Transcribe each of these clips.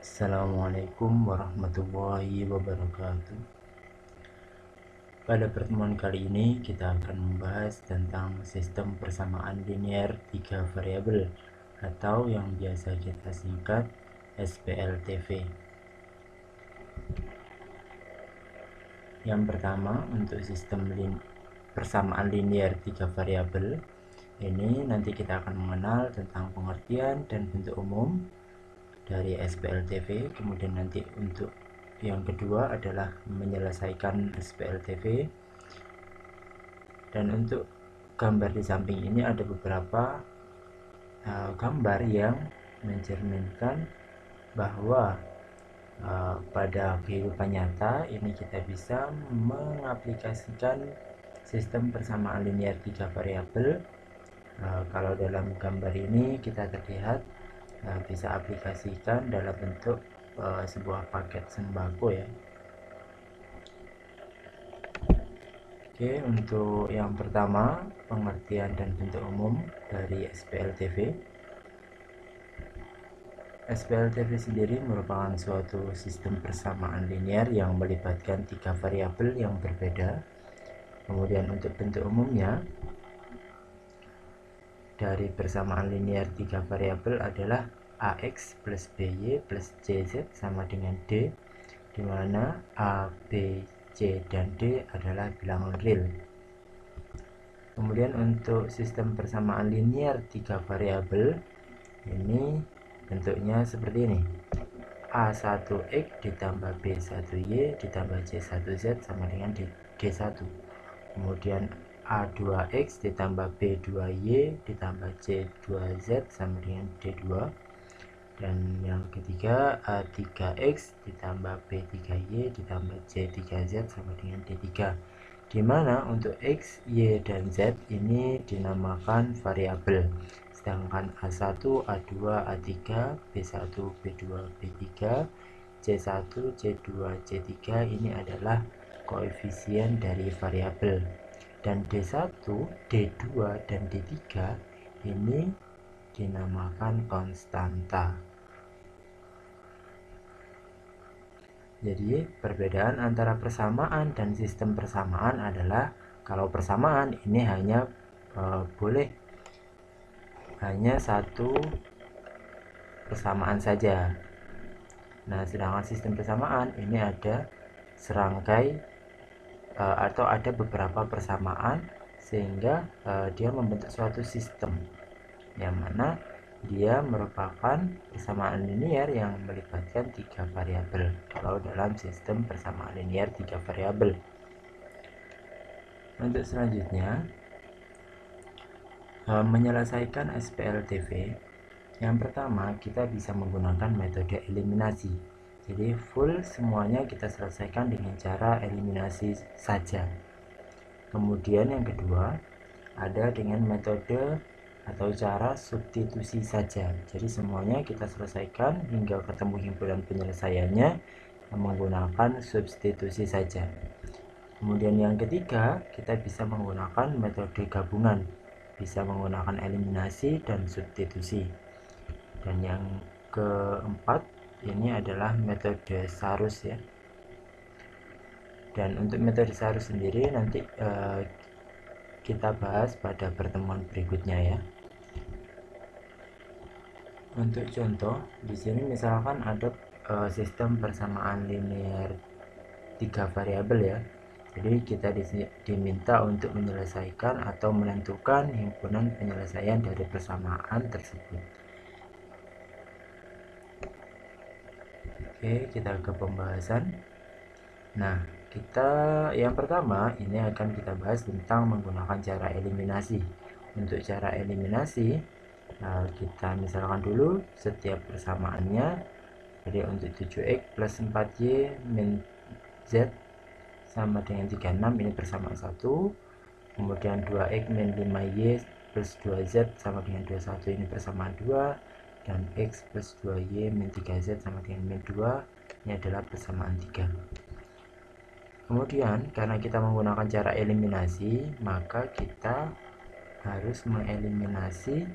Assalamualaikum warahmatullahi wabarakatuh. Pada pertemuan kali ini kita akan membahas tentang sistem persamaan linear 3 variabel atau yang biasa kita singkat SPLTV. Yang pertama, untuk sistem persamaan linear 3 variabel ini nanti kita akan mengenal tentang pengertian dan bentuk umum dari SPLTV. Kemudian nanti untuk yang kedua adalah menyelesaikan SPLTV, dan untuk gambar di samping ini ada beberapa gambar yang mencerminkan bahwa pada kehidupan nyata ini kita bisa mengaplikasikan sistem persamaan linear 3 variabel. Kalau dalam gambar ini kita terlihat bisa aplikasikan dalam bentuk sebuah paket sembako ya. Oke, untuk yang pertama, pengertian dan bentuk umum dari SPLTV. SPLTV sendiri merupakan suatu sistem persamaan linear yang melibatkan 3 variabel yang berbeda. Kemudian untuk bentuk umumnya dari persamaan linear 3 variabel adalah AX plus BY plus CZ sama dengan D, di mana A, B, C, dan D adalah bilangan real. Kemudian untuk sistem persamaan linear 3 variabel ini bentuknya seperti ini. A1X ditambah B1Y ditambah C1Z sama dengan D1. Kemudian A2X ditambah B2Y ditambah C2Z sama dengan D2. Dan yang ketiga A3X ditambah B3Y ditambah C3Z sama dengan D3, di mana untuk X, Y, dan Z ini dinamakan variabel, sedangkan A1, A2, A3, B1, B2, B3, C1, C2, C3 ini adalah koefisien dari variabel, dan D1, D2, dan D3 ini dinamakan konstanta. Jadi perbedaan antara persamaan dan sistem persamaan adalah kalau persamaan ini hanya boleh hanya satu persamaan saja. Nah, sedangkan sistem persamaan ini ada serangkai atau ada beberapa persamaan sehingga dia membentuk suatu sistem yang mana dia merupakan persamaan linear yang melibatkan 3 variabel kalau dalam sistem persamaan linear 3 variabel. Untuk selanjutnya menyelesaikan SPLTV, yang pertama kita bisa menggunakan metode eliminasi. Jadi full semuanya kita selesaikan dengan cara eliminasi saja. Kemudian yang kedua ada dengan metode atau cara substitusi saja. Jadi semuanya kita selesaikan hingga ketemu himpunan penyelesaiannya menggunakan substitusi saja. Kemudian yang ketiga, kita bisa menggunakan metode gabungan, bisa menggunakan eliminasi dan substitusi. Dan yang keempat ini adalah metode Sarus ya. Dan untuk metode Sarus sendiri nanti kita bahas pada pertemuan berikutnya ya. Untuk contoh, di sini misalkan ada sistem persamaan linear 3 variabel ya. Jadi kita diminta untuk menyelesaikan atau menentukan himpunan penyelesaian dari persamaan tersebut. Oke, kita ke pembahasan. Nah, yang pertama ini akan kita bahas tentang menggunakan cara eliminasi. Untuk cara eliminasi, kita misalkan dulu setiap persamaannya. Jadi untuk 7X plus 4Y min Z sama dengan 36 ini persamaan 1. Kemudian 2X min 5Y plus 2Z sama dengan 21 ini persamaan 2. Dan X plus 2Y min 3Z sama dengan min 2 ini adalah persamaan 3. Kemudian karena kita menggunakan cara eliminasi, maka kita harus mengeliminasi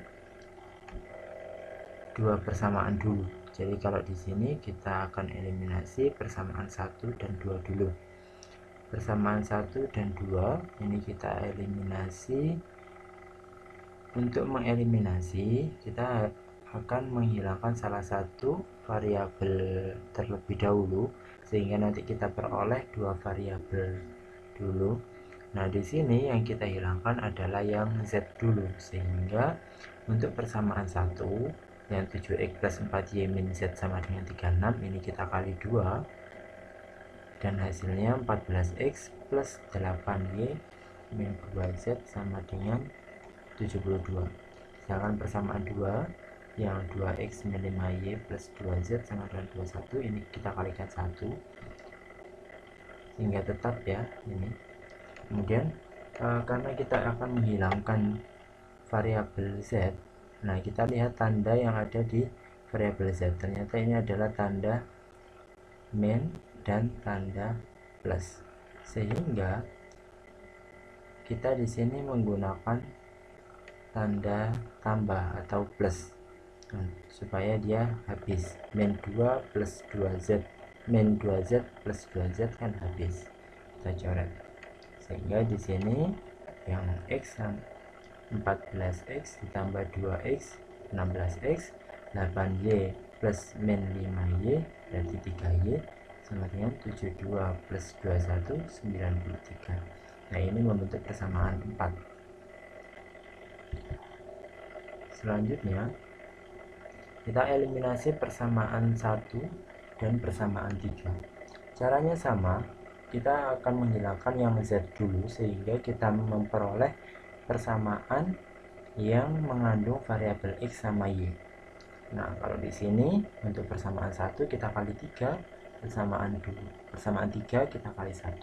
dua persamaan dulu. Jadi kalau di sini kita akan eliminasi persamaan 1 dan 2 dulu. Persamaan 1 dan 2 ini kita eliminasi. Untuk mengeliminasi, kita akan menghilangkan salah satu variabel terlebih dahulu, sehingga nanti kita peroleh dua variabel dulu. Nah, di sini yang kita hilangkan adalah yang Z dulu, sehingga untuk persamaan 1 yang 7x plus 4y min Z sama dengan 36, ini kita kali 2, dan hasilnya 14x plus 8y min 2Z sama dengan 72. Sedangkan persamaan 2 yang 2x min 5y plus 2z sama dengan 21, ini kita kalikan 1 sehingga tetap ya ini. Kemudian karena kita akan menghilangkan variabel z, nah kita lihat tanda yang ada di variabel z. Ternyata ini adalah tanda min dan tanda plus, sehingga kita di sini menggunakan tanda tambah atau plus supaya dia habis. Min 2 plus 2z, min 2z plus 2z kan habis, kita coret, sehingga di sini yang x 14x ditambah 2x 16x, 8y plus min 5y berarti 3y sama dengan 72 plus 21 93. Nah, ini membentuk persamaan 4. Selanjutnya kita eliminasi persamaan 1 dan persamaan 3. Caranya sama, kita akan menghilangkan yang Z dulu sehingga kita memperoleh persamaan yang mengandung variabel X sama Y. Nah, kalau di sini untuk persamaan 1 kita kali 3, persamaan 3 kita kali 1.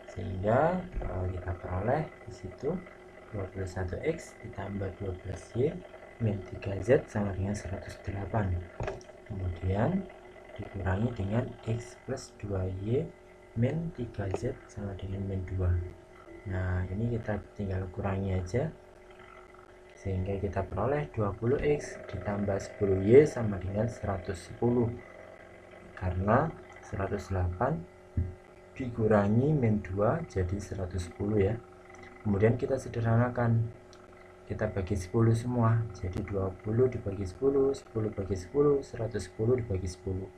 Sehingga kita peroleh di situ 21x ditambah 12y min 3z sama dengan 108. Kemudian dikurangi dengan x plus 2y min 3z sama dengan min 2. Nah, ini kita tinggal kurangi aja, sehingga kita peroleh 20x ditambah 10y sama dengan 110. Karena 108 dikurangi min 2 jadi 110 ya. Kemudian kita sederhanakan, kita bagi 10 semua, jadi 20 dibagi 10, 10 bagi 10, 110 dibagi 10,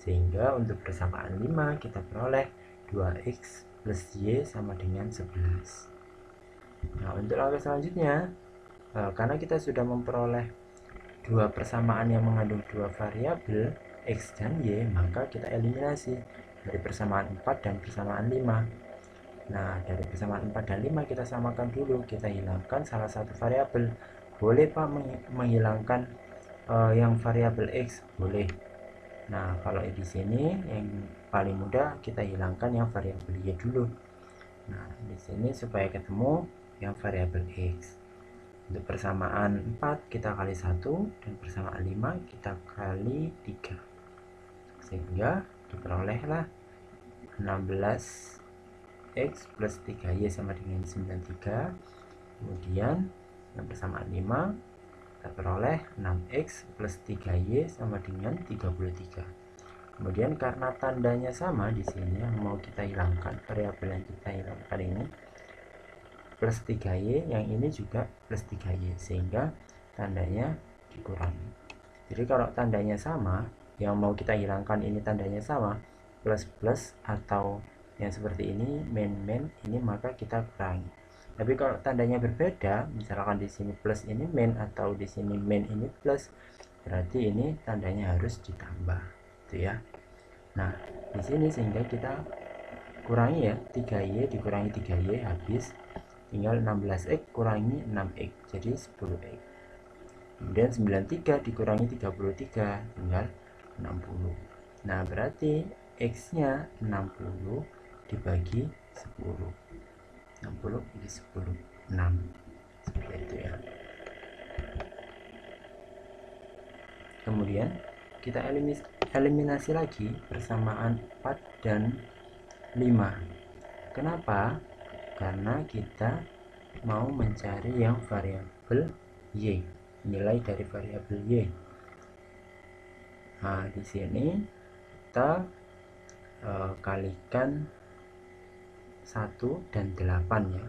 sehingga untuk persamaan 5 kita peroleh 2x plus y sama dengan 11. Nah, untuk langkah selanjutnya, karena kita sudah memperoleh dua persamaan yang mengandung dua variabel x dan y, maka kita eliminasi dari persamaan 4 dan persamaan 5. Nah, dari persamaan 4 dan 5 kita samakan dulu, kita hilangkan salah satu variabel. Boleh Pak menghilangkan yang variabel X? Boleh. Nah, kalau di sini yang paling mudah kita hilangkan yang variabel Y dulu. Nah, di sini supaya ketemu yang variabel X. Untuk persamaan 4 kita kali 1 dan persamaan 5 kita kali 3. Sehingga diperolehlah 16 x plus 3y sama dengan 93. Kemudian yang persamaan 5 kita peroleh 6x plus 3y sama dengan 33. Kemudian karena tandanya sama di sini yang mau kita hilangkan, variabel yang kita hilangkan ini plus 3y, yang ini juga plus 3y, sehingga tandanya dikurangi. Jadi kalau tandanya sama, yang mau kita hilangkan ini tandanya sama, plus plus atau yang seperti ini min ini, maka kita kurangi. Tapi kalau tandanya berbeda, misalkan di sini plus ini min atau di sini min ini plus, berarti ini tandanya harus ditambah, gitu ya. Nah, di sini sehingga kita kurangi ya, 3y dikurangi 3y habis, tinggal 16x kurangi 6x jadi 10x. Kemudian 93 dikurangi 33 tinggal 60. Nah, berarti x nya 60 dibagi 10, 60 bagi 10, 6, seperti itu ya. Kemudian kita eliminasi lagi persamaan 4 dan 5. Kenapa? Karena kita mau mencari yang variabel y, nilai dari variabel y. Nah, di sini kita kalikan 1 dan 8 ya.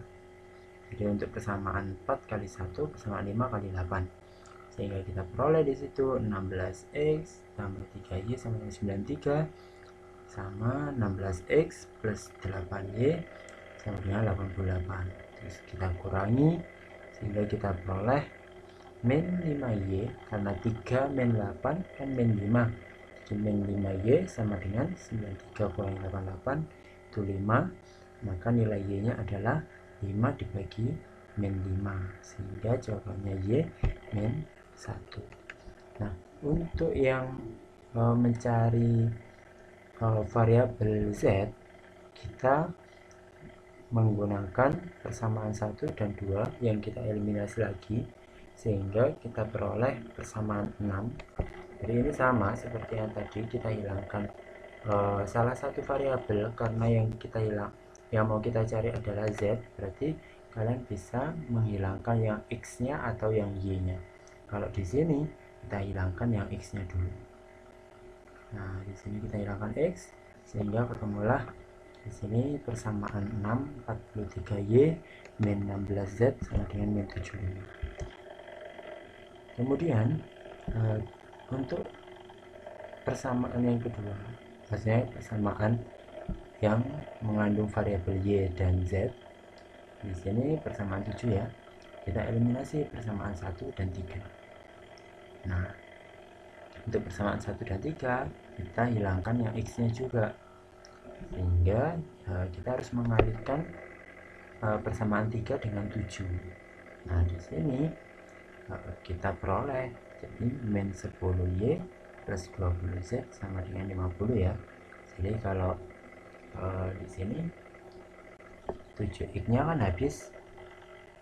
Jadi untuk persamaan 4 kali 1 persamaan 5 kali 8, sehingga kita peroleh di situ 16x tambah 3y sama dengan 93 sama 16x plus 8y sama dengan 88. Terus kita kurangi sehingga kita peroleh min 5y, karena 3 min 8 kan min 5, jadi min 5y sama dengan 93 kurangi 88 itu 5, maka nilai y nya adalah 5 dibagi min 5, sehingga jawabannya y min 1. Nah, untuk yang mencari variabel z, kita menggunakan persamaan 1 dan 2 yang kita eliminasi lagi, sehingga kita peroleh persamaan 6. Jadi ini sama seperti yang tadi, kita hilangkan salah satu variabel karena yang mau kita cari adalah z, berarti kalian bisa menghilangkan yang x nya atau yang y nya. Kalau di sini kita hilangkan yang x nya dulu. Nah, di sini kita hilangkan x, sehingga ketemulah di sini persamaan 6 43y min 16z sama dengan min 75. Kemudian untuk persamaan yang kedua, maksudnya persamaan yang mengandung variabel y dan z, di sini persamaan 7 ya, kita eliminasi persamaan 1 dan 3. Nah, untuk persamaan 1 dan 3 kita hilangkan yang x nya juga, sehingga kita harus mengalihkan persamaan 3 dengan 7. Nah, di sini kita peroleh jadi min 10y plus 20z sama dengan 50 ya. Jadi kalau di sini 7x nya kan habis,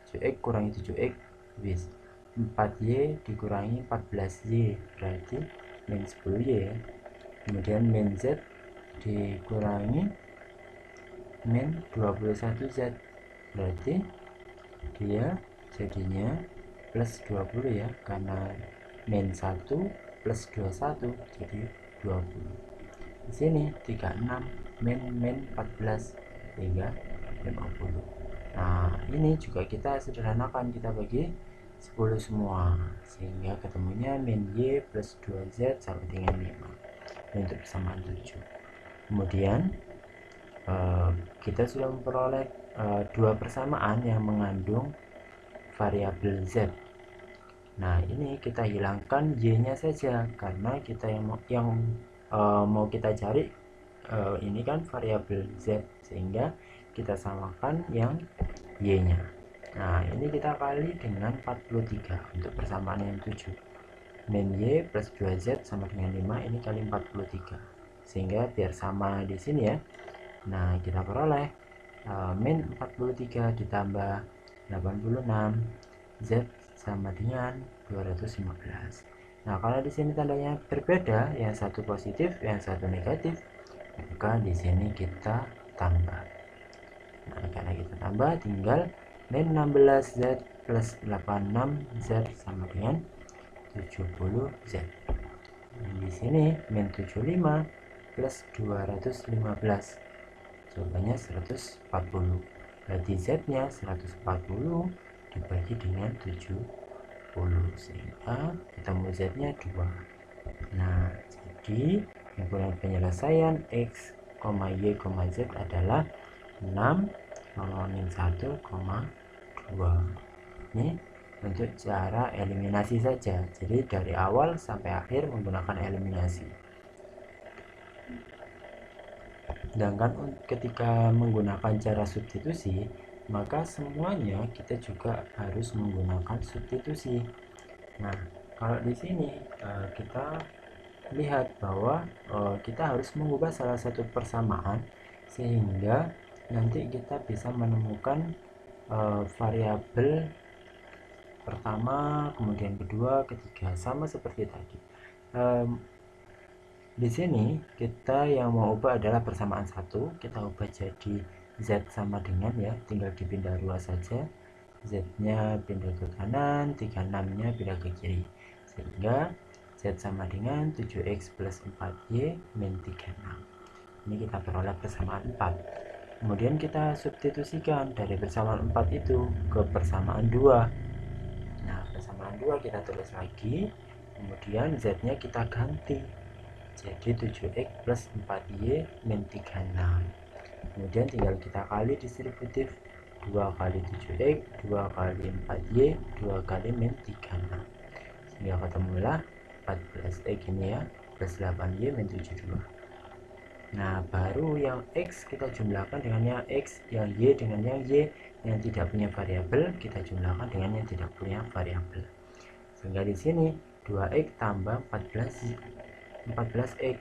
7x kurangi 7x habis 4y dikurangi 14y berarti min 10y ya. Kemudian min z dikurangi min 21z berarti dia jadinya plus 20 ya, karena min 1 plus 21 jadi 20. Di sini 36 min 14 sehingga 50. Nah, ini juga kita sederhanakan, kita bagi 10 semua sehingga ketemunya min y plus 2z sama dengan 5. Ini untuk persamaan 7. Kemudian kita sudah memperoleh dua persamaan yang mengandung variabel z. Nah, ini kita hilangkan y nya saja karena kita yang mau kita cari ini kan variabel z, sehingga kita samakan yang y nya. Nah, ini kita kali dengan 43 untuk persamaan yang 7. Min y plus 2z sama dengan 5, ini kali 43 sehingga biar sama di sini ya. Nah, kita peroleh min 43 ditambah 86 z sama dengan 215. Nah, kalau di sini tandanya berbeda, yang satu positif, yang satu negatif, maka di sini kita tambah. Nah, karena kita tambah, tinggal min 16z plus 86z sama dengan 70z. Di sini min 75 plus 215, jawabannya 140. Berarti z nya 140 dibagi dengan 70, sehingga ketemu z nya 2. Nah, jadi himpunan penyelesaian x, y, z adalah 6, 1,2. Ini untuk cara eliminasi saja, jadi dari awal sampai akhir menggunakan eliminasi. Sedangkan ketika menggunakan cara substitusi, maka semuanya kita juga harus menggunakan substitusi. Nah, kalau di sini kita lihat bahwa kita harus mengubah salah satu persamaan sehingga nanti kita bisa menemukan variabel pertama, kemudian kedua, ketiga, sama seperti tadi. Di sini kita yang mau ubah adalah persamaan 1, kita ubah jadi z sama dengan ya, tinggal dipindah ruas saja. Z nya pindah ke kanan, 36 nya pindah ke kiri, sehingga z Z sama dengan 7X plus 4Y min 36. Ini kita peroleh persamaan 4. Kemudian kita substitusikan dari persamaan 4 itu ke persamaan 2. Nah, persamaan 2 kita tulis lagi, kemudian Z-nya kita ganti. Jadi 7X plus 4Y min 36. Kemudian tinggal kita kali distributif, 2 kali 7X, 2 kali 4Y, 2 kali min 36. Sehingga ketemulah 14X ini ya, plus 8Y min 72. Nah, baru yang X kita jumlahkan dengan yang X, yang Y dengan yang Y, yang tidak punya variabel kita jumlahkan dengan yang tidak punya variabel. Sehingga di sini 2X tambah 14X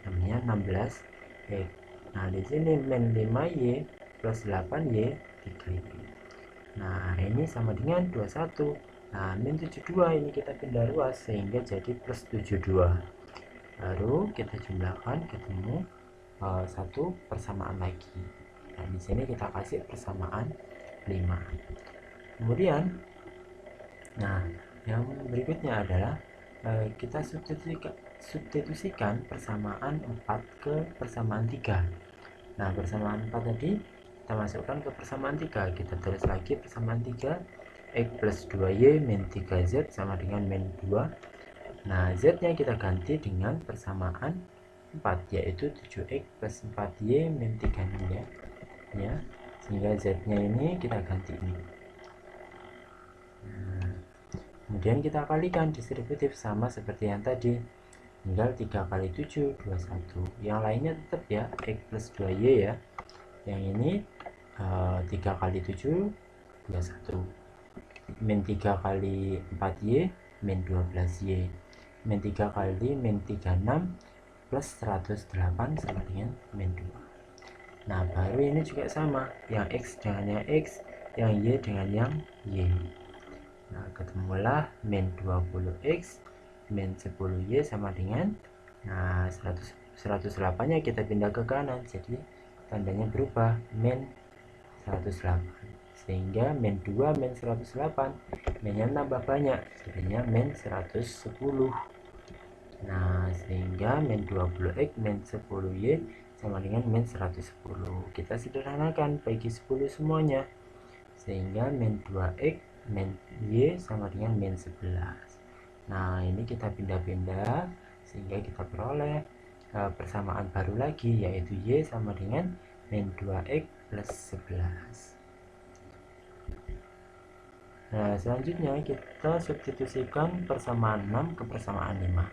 namanya 16X. Nah, di sini min 5Y plus 8Y dikali. Nah, ini sama dengan 21. Nah, min 72 ini kita pindah ruas sehingga jadi plus 72. Baru kita jumlahkan ketemu satu persamaan lagi. Nah, di sini kita kasih persamaan 5. Kemudian, nah, yang berikutnya adalah kita substitusikan persamaan 4 ke persamaan 3. Nah, persamaan 4 tadi kita masukkan ke persamaan 3. Kita tulis lagi persamaan 3, X plus 2Y min 3Z sama dengan min 2. Nah, Z-nya kita ganti dengan persamaan 4, yaitu 7X plus 4Y min 36 ya. Sehingga Z-nya ini kita ganti ini. Nah, kemudian kita kalikan distributif sama seperti yang tadi. Tinggal 3 kali 7, 21. Yang lainnya tetap ya, X plus 2Y ya. Yang ini 3 kali 7, 21. Min 3 kali 4Y, min 12Y. Min 3 kali min 36 plus 108 sama dengan min 2. Nah, baru ini juga sama, yang X dengan yang X, yang Y dengan yang Y. Nah, ketemulah min 20X min 10Y sama dengan 108 nya kita pindah ke kanan, jadi tandanya berubah, min 108. Sehingga min 2 min 108, minnya nambah banyak, jadinya min 110. Nah, sehingga min 20X min 10Y sama dengan min 110. Kita sederhanakan bagi 10 semuanya. Sehingga min 2X min Y sama dengan min 11. Nah, ini kita pindah-pindah sehingga kita peroleh persamaan baru lagi, yaitu Y sama dengan min 2X plus 11. Nah, selanjutnya kita substitusikan persamaan 6 ke persamaan 5.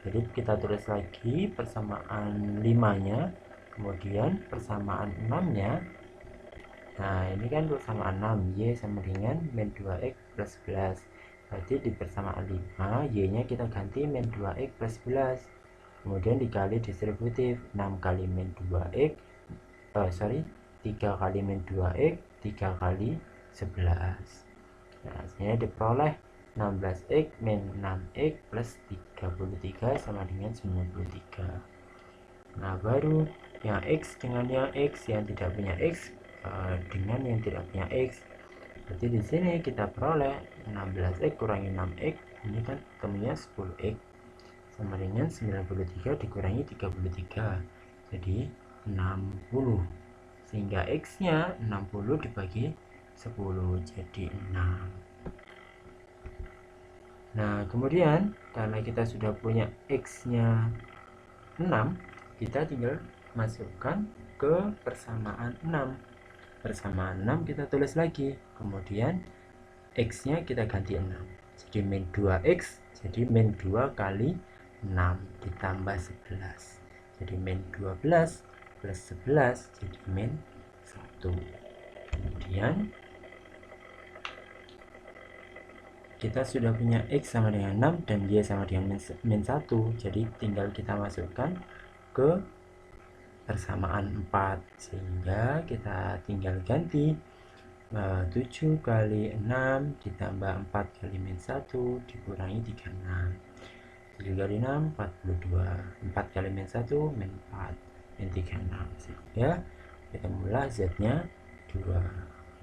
Jadi kita tulis lagi persamaan 5-nya, kemudian persamaan 6-nya. Nah, ini kan persamaan 6, Y sama dengan min 2X plus 11. Berarti di persamaan 5, Y-nya kita ganti min 2X plus 11. Kemudian dikali distributif, 6 kali min 2X, 3 kali min 2X, 3 kali 11. Nah, sehingga diperoleh 16X min 6X plus 33 sama dengan 93. Nah, baru yang X dengan yang X, yang tidak punya X dengan yang tidak punya X. Berarti di sini kita peroleh 16X kurangi 6X, ini kan ketemunya 10X sama dengan 93 dikurangi 33, jadi 60. Sehingga X-nya 60 dibagi 10 jadi 6. Nah, kemudian karena kita sudah punya X-nya 6, kita tinggal masukkan ke persamaan 6. Persamaan 6 kita tulis lagi, kemudian X-nya kita ganti 6. Jadi min 2X, jadi min 2 kali 6 ditambah 11. Jadi min 12 plus 11, jadi min 1. Kemudian kita sudah punya X sama dengan 6 dan Y sama dengan min 1, jadi tinggal kita masukkan ke persamaan 4, sehingga kita tinggal ganti 7 kali 6 ditambah 4 kali min 1 dikurangi 36. 7 kali 6 42, 4 kali min 1 min 4 min 36, sehingga ketemulah Z-nya 2.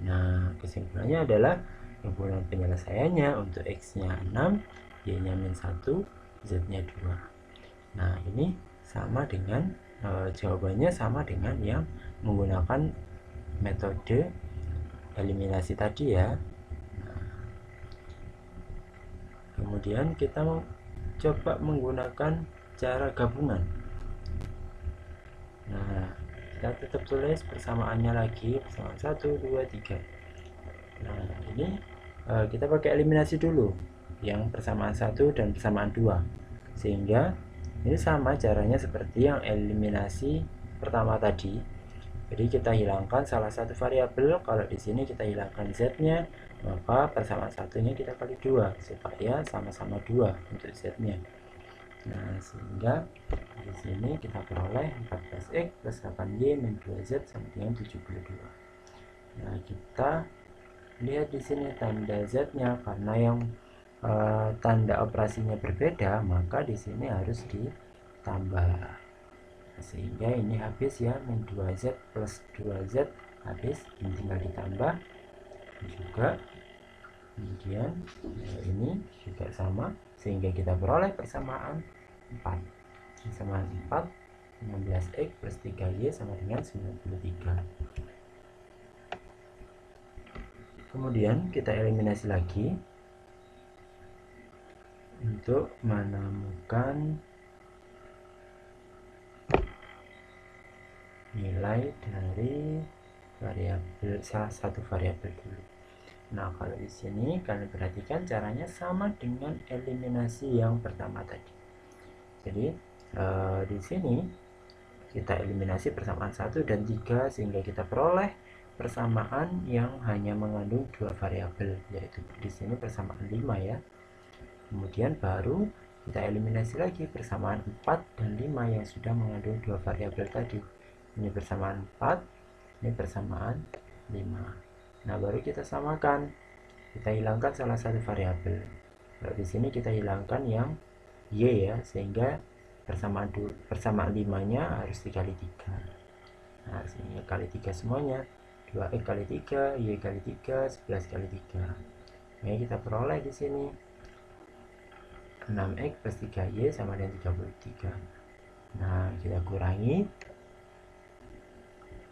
Nah, kesimpulannya adalah kemudian penyelesaiannya untuk X-nya 6, Y-nya min 1, Z-nya 2. Nah, ini sama dengan jawabannya sama dengan yang menggunakan metode eliminasi tadi ya. Nah, kemudian kita coba menggunakan cara gabungan. Nah, kita tetap tulis persamaannya lagi, persamaan 1, 2, 3. Nah, ini kita pakai eliminasi dulu yang persamaan 1 dan persamaan 2, sehingga ini sama caranya seperti yang eliminasi pertama tadi. Jadi kita hilangkan salah satu variabel. Kalau di sini kita hilangkan z-nya, maka persamaan satunya kita kali 2 supaya sama-sama 2 untuk z-nya. Nah, sehingga di sini kita peroleh 14x plus 8y min 2z sama dengan 72. Nah, kita lihat di sini tanda z-nya, karena yang tanda operasinya berbeda, maka di sini harus ditambah, sehingga ini habis ya, min 2z plus 2z habis, ini tinggal ditambah juga. Kemudian ini juga sama, sehingga kita peroleh persamaan 4. Persamaan 4, 16x plus 3y sama dengan 93. Kemudian kita eliminasi lagi untuk menemukan nilai dari variabel, salah satu variabel dulu. Nah, kalau di sini kalian perhatikan caranya sama dengan eliminasi yang pertama tadi. Jadi di sini kita eliminasi persamaan 1 dan 3, sehingga kita peroleh persamaan yang hanya mengandung dua variabel, yaitu di sini persamaan 5 ya. Kemudian baru kita eliminasi lagi persamaan 4 dan 5 yang sudah mengandung dua variabel tadi. Ini persamaan 4, ini persamaan 5. Nah, baru kita samakan. Kita hilangkan salah satu variabel. Kalau di sini kita hilangkan yang y ya, sehingga persamaan 5-nya harus dikali 3. Nah, sehingga kali 3 semuanya, 2x kali 3, y kali 3, 11 kali 3. Nah, kita peroleh di sini 6x plus 3y sama dengan 33. Nah, kita kurangi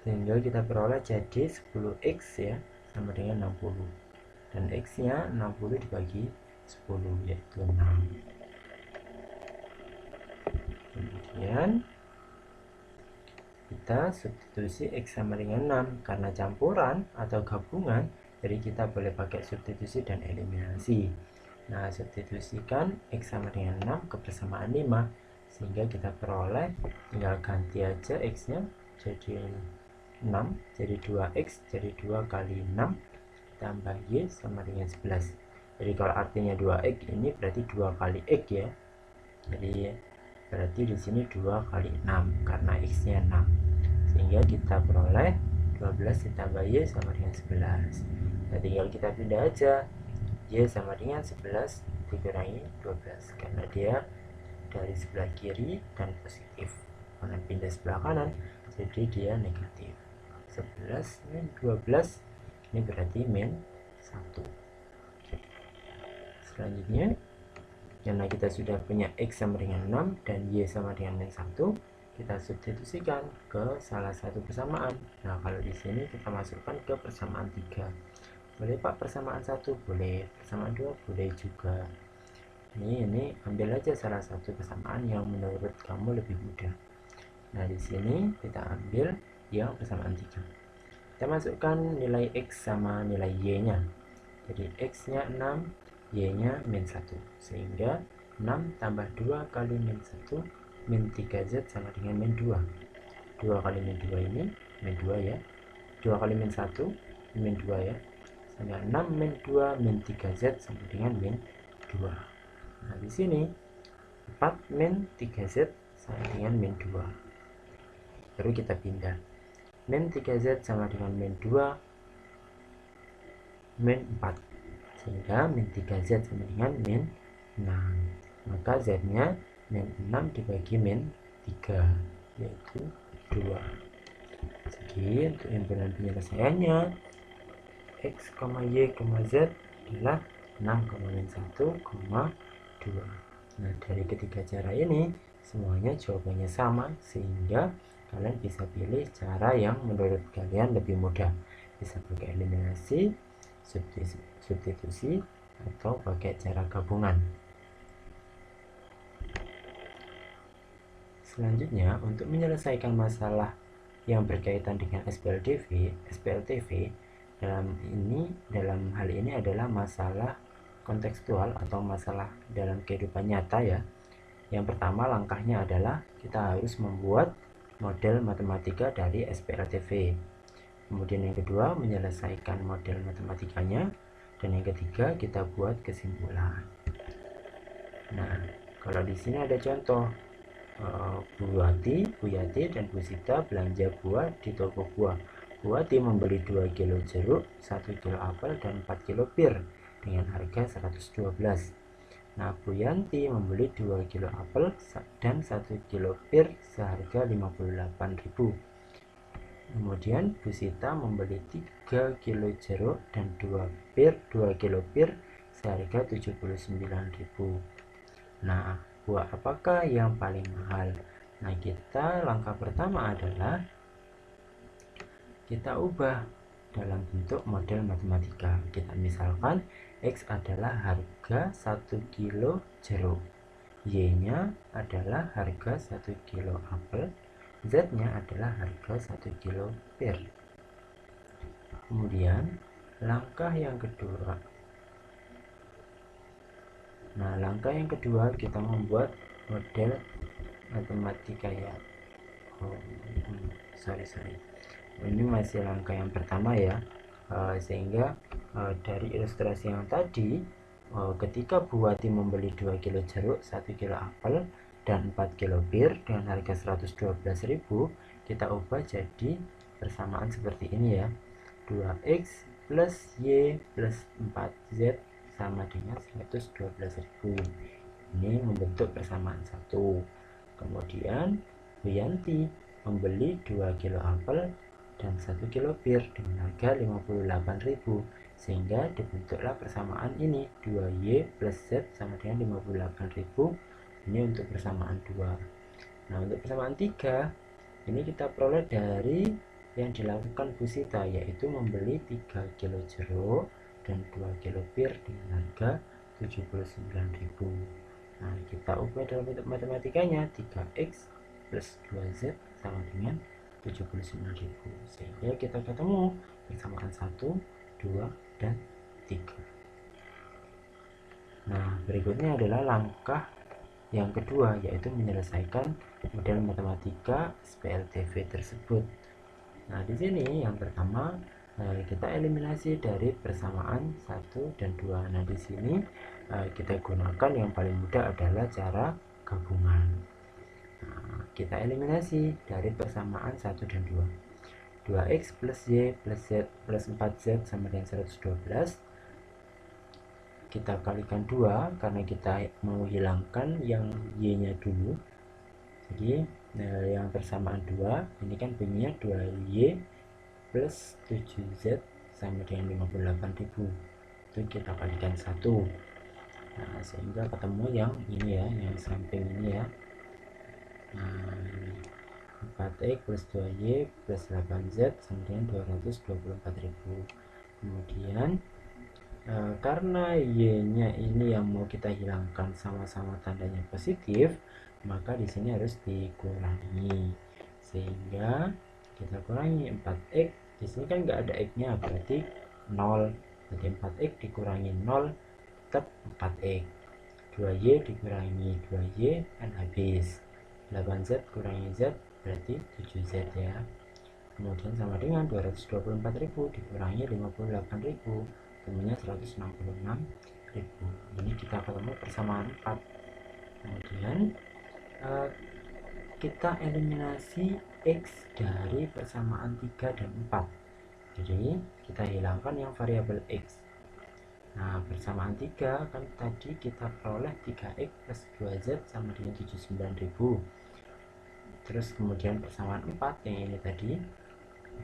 sehingga kita peroleh jadi 10x ya sama dengan 60, dan x nya 60 dibagi 10 yaitu 6. Kemudian kita substitusi x sama dengan 6, karena campuran atau gabungan, jadi kita boleh pakai substitusi dan eliminasi. Nah, substitusikan x sama dengan 6 ke persamaan 5, sehingga kita peroleh, tinggal ganti aja x nya jadi 6, jadi 2x, jadi 2 kali 6 tambah y sama dengan 11. Jadi kalau artinya 2x ini berarti 2 kali x ya. Jadi berarti di sini 2 kali 6 karena x nya 6, sehingga kita peroleh 12 ditambah y sama dengan 11. Nah, tinggal kita pindah aja, y sama dengan 11 dikurangi 12, karena dia dari sebelah kiri dan positif, karena pindah sebelah kanan jadi dia negatif. 11 min 12 ini berarti min 1. Selanjutnya, karena kita sudah punya x sama dengan 6 dan y sama dengan min 1, kita substitusikan ke salah satu persamaan. Nah, kalau di sini kita masukkan ke persamaan 3. Boleh Pak persamaan 1, boleh persamaan 2, boleh juga. Ini ambil aja salah satu persamaan yang menurut kamu lebih mudah. Nah, di sini kita ambil yang persamaan 3. Kita masukkan nilai x sama nilai y nya. Jadi x nya 6, y nya min 1, sehingga 6 tambah 2 kali min 1 min 3z sama dengan min 2. 2 kali min 2 ini min 2 ya, 2 kali min 1 min 2 ya, sama 6 min 2 min 3z sama dengan min 2. Nah, di sini 4 min 3z sama dengan min 2. Baru kita pindah, min 3z sama dengan min 2 min 4, sehingga min 3z sama dengan min 6. Maka z nya min 6 dibagi min 3 yaitu 2. Jadi untuk yang benar penyelesaiannya x, y, z adalah 6, min 1, 2. Nah, dari ketiga cara ini semuanya jawabannya sama, sehingga kalian bisa pilih cara yang menurut kalian lebih mudah. Bisa pakai eliminasi, substitusi, atau pakai cara gabungan. Selanjutnya, untuk menyelesaikan masalah yang berkaitan dengan SPLTV dalam hal ini adalah masalah kontekstual atau masalah dalam kehidupan nyata ya. Yang pertama langkahnya adalah kita harus membuat model matematika dari SPLTV. Kemudian yang kedua menyelesaikan model matematikanya, dan yang ketiga kita buat kesimpulan. Nah, kalau di sini ada contoh Bu Yati dan Bu Sita belanja buah di toko buah. Bu Yati membeli 2 kilo jeruk, 1 kilo apel, dan 4 kilo pir dengan harga 112. Nah, Bu Yanti membeli 2 kilo apel dan 1 kilo pir seharga 58.000. Kemudian Bu Sita membeli 3 kilo jeruk dan 2 kilo pir seharga 79.000. Nah, buah apakah yang paling mahal? Nah, langkah pertama adalah kita ubah dalam bentuk model matematika. Kita misalkan X adalah harga 1 kilo jeruk, Y-nya adalah harga 1 kilo apel, Z-nya adalah harga 1 kilo pir. Kemudian langkah yang kedua kita membuat model matematika ya. Ini masih langkah yang pertama ya. Sehingga dari ilustrasi yang tadi, ketika Bu Wati membeli 2 kilo jeruk, 1 kilo apel, dan 4 kilo pir dengan harga 112.000, kita ubah jadi persamaan seperti ini ya. 2x plus y plus 4z sama dengan 112.000. Ini membentuk persamaan satu. Kemudian Bu Yanti membeli 2 kilo apel dan 1 kilo pir dengan harga 58.000, sehingga dibentuklah persamaan ini 2y plus z sama dengan 58.000. Ini untuk persamaan 2. Nah, untuk persamaan 3 ini kita peroleh dari yang dilakukan Bu Sita, yaitu membeli 3 kilo jeruk dan 2 kilo pir dengan harga 79.000. Nah, kita ubah dalam bentuk matematikanya, 3x plus 2z sama dengan 79.000, sehingga kita ketemu persamaan 1, 2, dan 3. Nah, berikutnya adalah langkah yang kedua, yaitu menyelesaikan model matematika SPLTV tersebut. Nah, di sini yang pertama kita eliminasi dari persamaan 1 dan 2. Nah, di sini kita gunakan yang paling mudah adalah cara gabungan. Nah, kita eliminasi dari persamaan 1 dan 2. 2x plus y plus z plus 4z sama dengan 112. Kita kalikan 2 karena kita mau hilangkan yang y-nya dulu. Jadi yang persamaan 2 ini kan bunyinya 2y plus 7z sama dengan 58.000. Itu kita kalikan 1. Nah, sehingga ketemu yang ini ya, yang samping ini ya. Nah, 4x plus 2y plus 8z sama dengan 224.000. Kemudian karena y-nya ini yang mau kita hilangkan sama-sama tandanya positif, maka di sini harus dikurangi, sehingga kita kurangi 4x. Di sini kan nggak ada x-nya, berarti 0. Jadi 4x dikurangi 0 tetap 4x. 2y dikurangi 2y kan habis. 8z kurangi z berarti 7z ya. Kemudian sama dengan 224.000 dikurangi 58.000, temunya 166.000. Ini kita ketemu persamaan 4. Kemudian kita eliminasi x dari persamaan 3 dan 4. Jadi kita hilangkan yang variabel x. Nah, persamaan 3 kan tadi kita peroleh 3x plus 2z sama dengan 79.000. Terus kemudian persamaan 4 yang ini tadi,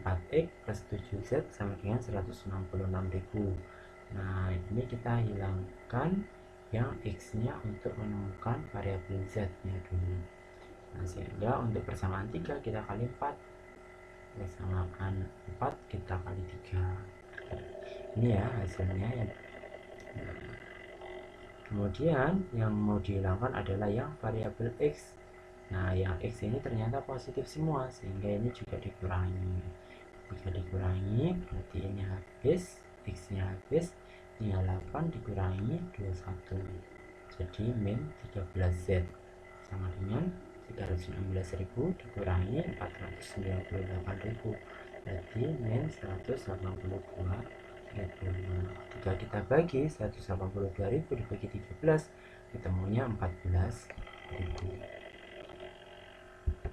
4x plus 7z sama dengan 166.000. Nah, ini kita hilangkan yang X-nya untuk menemukan variabel Z-nya dulu. Nah, sehingga untuk persamaan 3 kita kali 4, persamaan 4 kita kali 3. Ini ya hasilnya ya. Kemudian yang mau dihilangkan adalah yang variabel X. Nah, yang X ini ternyata positif semua, sehingga ini juga dikurangi. Jika dikurangi, berarti ini habis, X-nya habis, tinggal 8 dikurangi 21. Jadi min 13Z sama dengan 316.000 dikurangi 498.000, berarti min 182. Jika kita bagi 182.000 dibagi 13, ketemunya 14.000.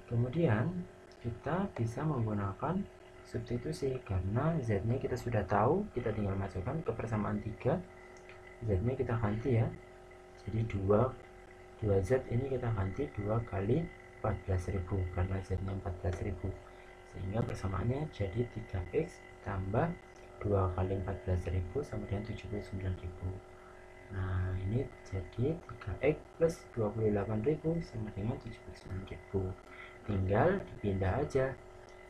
Kemudian kita bisa menggunakan substitusi, karena Z-nya kita sudah tahu, kita tinggal masukkan ke persamaan 3. Z-nya kita ganti ya, jadi 2Z ini kita ganti 2 kali 14.000 karena Z-nya 14.000, sehingga persamaannya jadi 3X tambah 2 kali 14.000 sama dengan 79.000. Nah, ini jadi 3X plus 28.000 sama dengan 79.000. Tinggal dipindah aja.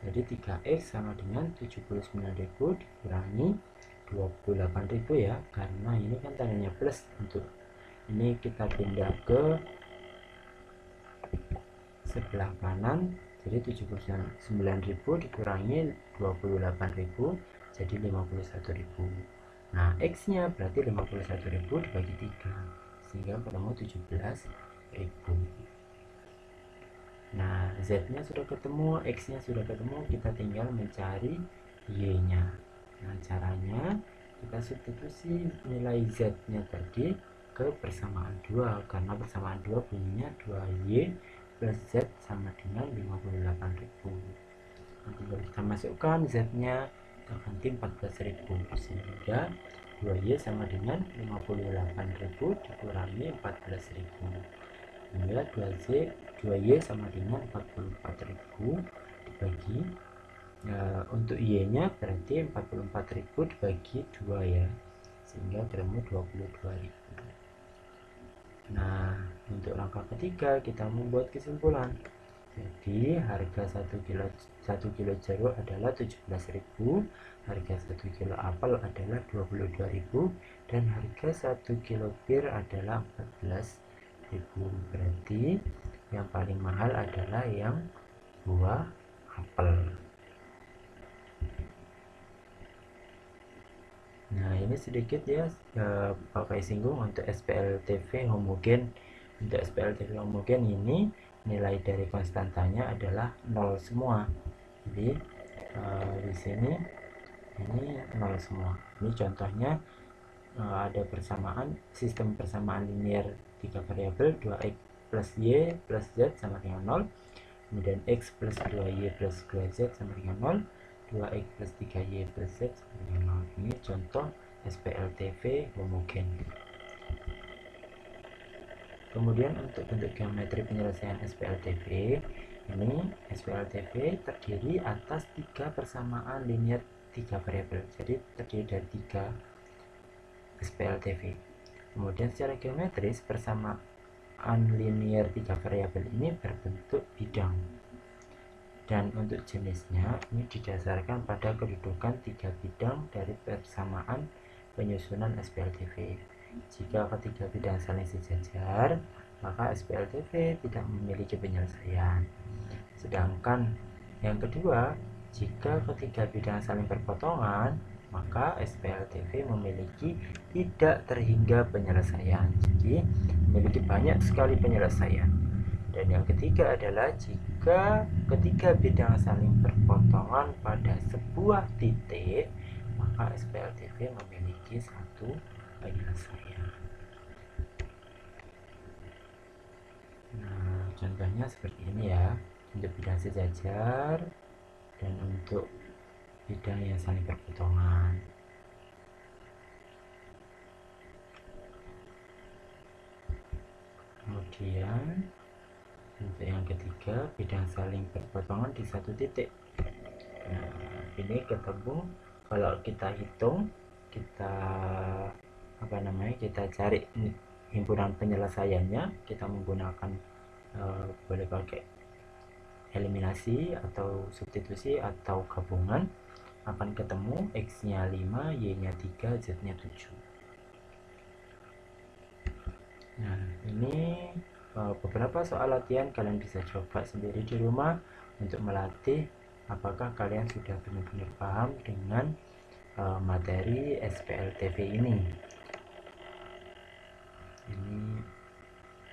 Jadi 3X sama dengan 79.000 dikurangi 28.000 ya, karena ini kan tandanya plus. Untuk ini kita pindah ke sebelah kanan, jadi 79.000 dikurangi 28.000 jadi 51.000. Nah, X nya berarti 51.000 dibagi 3, sehingga ketemu 17.000. Nah, Z nya sudah ketemu, X nya sudah ketemu, kita tinggal mencari Y nya. Nah, caranya kita substitusi nilai Z nya tadi ke persamaan 2, karena persamaan 2 bunyinya 2Y plus Z sama dengan 58.000. Nanti kita masukkan Z nya, kita ganti 14.000, sehingga 2Y sama dengan 58.000 dikurangi 14.000, hingga 2Y sama dengan 44.000 dibagi untuk Y nya berarti 44.000 dibagi 2 ya, sehingga ketemu 22.000. Nah, untuk langkah ketiga kita membuat kesimpulan. Jadi harga 1 kilo jeruk adalah 17.000, harga 1 kilo apel adalah 22.000, dan harga 1 kilo bir adalah 14.000. Berarti yang paling mahal adalah yang buah apel. Nah, ini sedikit ya pakai singgung untuk SPLTV homogen. Untuk SPLTV homogen ini nilai dari konstantanya adalah 0 semua. Jadi di sini ini 0 semua. Ini contohnya ada persamaan, sistem persamaan linear 3 variabel, 2x plus y plus z sama dengan 0, kemudian x plus 2y plus 2z sama dengan 0, 2x plus 3y plus z sama dengan 0. Ini contoh SPLTV homogen. Kemudian untuk bentuk geometri penyelesaian SPLTV, ini SPLTV terdiri atas 3 persamaan linear 3 variabel, jadi terdiri dari 3 SPLTV. Kemudian secara geometris persamaan linear 3 variabel ini berbentuk bidang, dan untuk jenisnya ini didasarkan pada kedudukan 3 bidang dari persamaan penyusunan SPLTV. Jika ketiga bidang saling sejajar, maka SPLTV tidak memiliki penyelesaian. Sedangkan yang kedua, jika ketiga bidang saling berpotongan, maka SPLTV memiliki tidak terhingga penyelesaian. Jadi memiliki banyak sekali penyelesaian. Dan yang ketiga adalah jika ketiga bidang saling berpotongan pada sebuah titik, maka SPLTV memiliki satu penyelesaian. Nah, contohnya seperti ini ya, untuk bidang sejajar dan untuk bidang yang saling berpotongan. Kemudian untuk yang ketiga, bidang saling berpotongan di satu titik. Nah, ini ketemu kalau kita hitung, kita cari himpunan penyelesaiannya kita menggunakan boleh pakai eliminasi atau substitusi atau gabungan, akan ketemu X-nya 5, Y-nya 3, Z-nya 7. Nah, ini beberapa soal latihan kalian bisa coba sendiri di rumah untuk melatih apakah kalian sudah benar-benar paham dengan materi SPLTV ini. Ini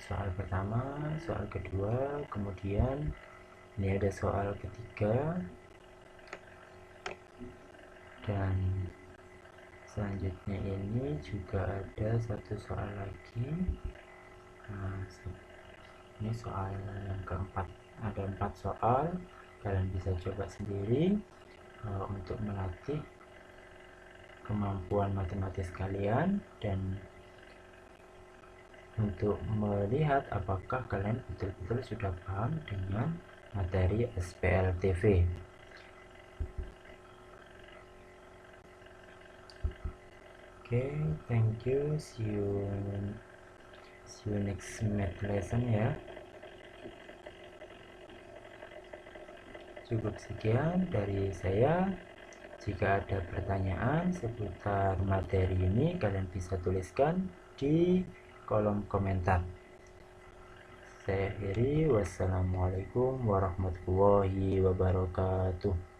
soal pertama, soal kedua, kemudian ini ada soal ketiga, dan selanjutnya ini juga ada satu soal lagi. Nah, ini soal yang keempat. Ada 4 soal, kalian bisa coba sendiri untuk melatih kemampuan matematis kalian dan untuk melihat apakah kalian betul-betul sudah paham dengan materi SPLTV. Okay, thank you. See you next math lesson ya. Cukup sekian dari saya. Jika ada pertanyaan seputar materi ini, kalian bisa tuliskan di kolom komentar. Saya akhiri, wassalamualaikum warahmatullahi wabarakatuh.